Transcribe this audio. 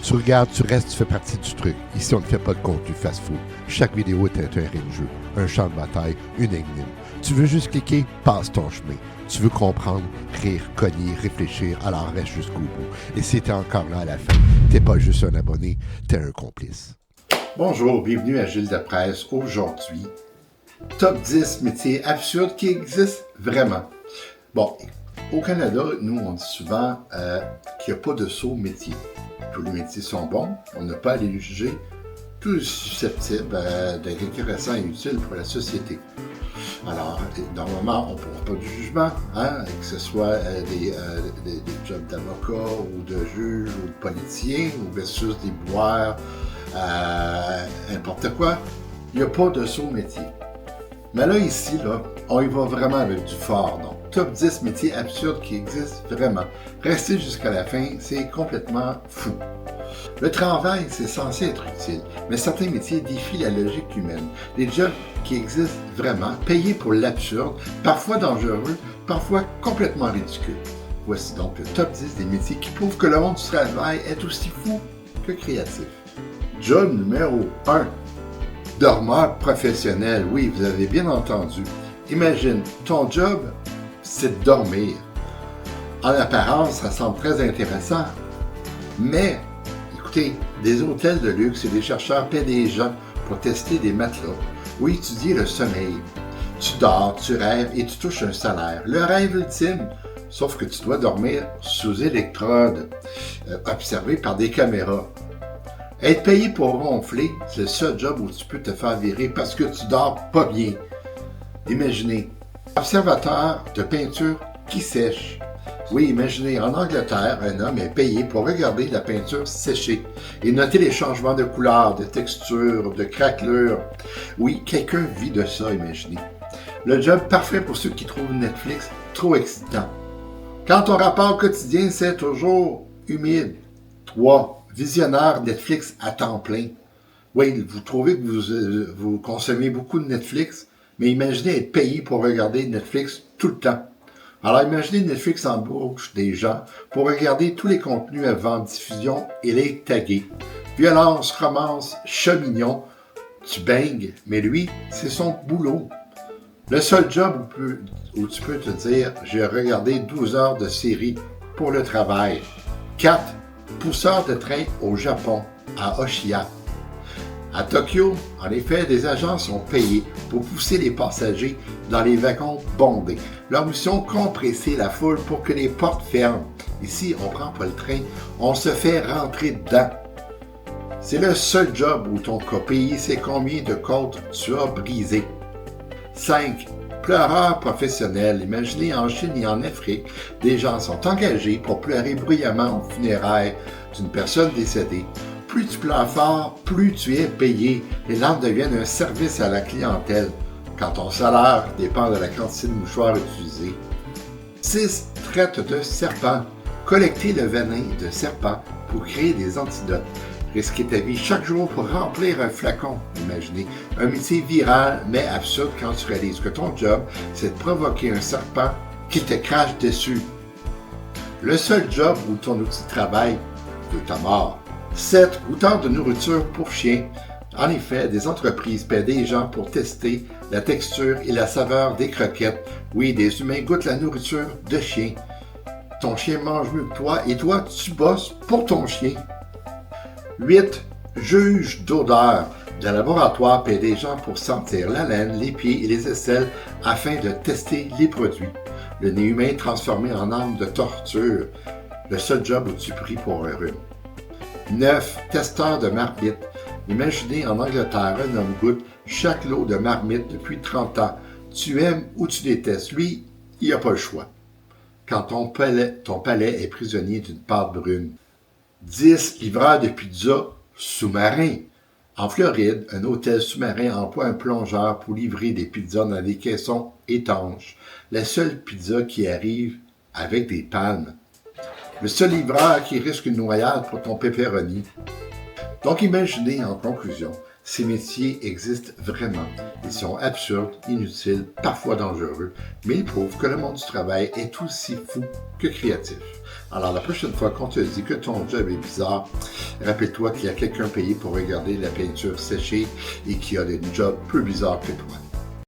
Tu regardes, tu restes, tu fais partie du truc. Ici, on ne fait pas de contenu fast-food. Chaque vidéo est un terrain de jeu, un champ de bataille, une énigme. Tu veux juste cliquer, passe ton chemin. Tu veux comprendre, rire, cogner, réfléchir, alors reste jusqu'au bout. Et si t'es encore là à la fin, t'es pas juste un abonné, t'es un complice. Bonjour, bienvenue à Gilles de Presse. Aujourd'hui, top 10 métiers absurdes qui existent vraiment. Bon, au Canada, nous, on dit souvent qu'il n'y a pas de saut métier. Tous les métiers sont bons, on n'a pas à les juger, tous susceptibles d'être intéressants et utiles pour la société. Alors, normalement, on ne prend pas du jugement, que ce soit des jobs d'avocat ou de juge ou de politicien ou versus des boires, n'importe quoi. Il n'y a pas de saut métier. Mais là, ici, on y va vraiment avec du fort. Donc, top 10 métiers absurdes qui existent vraiment. Rester jusqu'à la fin, c'est complètement fou. Le travail, c'est censé être utile, mais certains métiers défient la logique humaine. Des jobs qui existent vraiment, payés pour l'absurde, parfois dangereux, parfois complètement ridicules. Voici donc le top 10 des métiers qui prouvent que le monde du travail est aussi fou que créatif. Job numéro 1. Dormeur professionnel. Oui, vous avez bien entendu. Imagine, ton job, c'est de dormir. En apparence, ça semble très intéressant, mais écoutez, des hôtels de luxe et des chercheurs paient des gens pour tester des matelas ou étudier le sommeil. Tu dors, tu rêves et tu touches un salaire. Le rêve ultime, sauf que tu dois dormir sous électrode, observé par des caméras. Être payé pour ronfler, c'est le seul job où tu peux te faire virer parce que tu dors pas bien. Imaginez, observateur de peinture qui sèche. Oui, imaginez, en Angleterre, un homme est payé pour regarder la peinture sécher et noter les changements de couleur, de texture, de craquelure. Oui, quelqu'un vit de ça, imaginez. Le job parfait pour ceux qui trouvent Netflix trop excitant. Quand ton rapport quotidien, c'est toujours humide. 3. Visionnaire Netflix à temps plein. Oui, vous trouvez que vous consommez beaucoup de Netflix, mais imaginez être payé pour regarder Netflix tout le temps. Alors imaginez Netflix embauche des gens pour regarder tous les contenus avant diffusion et les taguer. Violence, romance, chat mignon, tu baignes, mais lui, c'est son boulot. Le seul job où tu peux te dire « j'ai regardé 12 heures de série pour le travail ». 4. Pousseur de train au Japon, à Oshiya. À Tokyo, en effet, des agents sont payés pour pousser les passagers dans les wagons bondés. Leur mission, compresser la foule pour que les portes ferment. Ici, on ne prend pas le train, on se fait rentrer dedans. C'est le seul job où ton payé sait combien de côtes tu as brisées. 5. Pleureur professionnel. Imaginez en Chine et en Afrique, des gens sont engagés pour pleurer bruyamment aux funérailles d'une personne décédée. Plus tu pleures fort, plus tu es payé. Les larmes deviennent un service à la clientèle, quand ton salaire dépend de la quantité de mouchoirs utilisés. 6. Traite de serpents. Collecter le venin de serpents pour créer des antidotes. Risquer ta vie chaque jour pour remplir un flacon, imaginez. Un métier viral, mais absurde quand tu réalises que ton job, c'est de provoquer un serpent qui te crache dessus. Le seul job où ton outil de travail veut ta mort. 7. Goûteur de nourriture pour chiens. En effet, des entreprises paient des gens pour tester la texture et la saveur des croquettes. Oui, des humains goûtent la nourriture de chiens. Ton chien mange mieux que toi et toi, tu bosses pour ton chien. 8. Juge d'odeur. Le laboratoire paie des gens pour sentir la laine, les pieds et les aisselles afin de tester les produits. Le nez humain transformé en arme de torture. Le seul job où tu pries pour un rhume. 9. Testeur de marmite. Imaginez en Angleterre, un homme goûte chaque lot de marmite depuis 30 ans. Tu aimes ou tu détestes. Lui, il n'a pas le choix. Quand ton palais est prisonnier d'une pâte brune. 10. Livreur de pizza sous-marin. En Floride, un hôtel sous-marin emploie un plongeur pour livrer des pizzas dans des caissons étanches. La seule pizza qui arrive avec des pannes. Le seul livreur qui risque une noyade pour ton pepperoni. Donc imaginez en conclusion, ces métiers existent vraiment. Ils sont absurdes, inutiles, parfois dangereux, mais ils prouvent que le monde du travail est aussi fou que créatif. Alors, la prochaine fois qu'on te dit que ton job est bizarre, rappelle-toi qu'il y a quelqu'un payé pour regarder la peinture sécher et qui a des jobs plus bizarres que toi.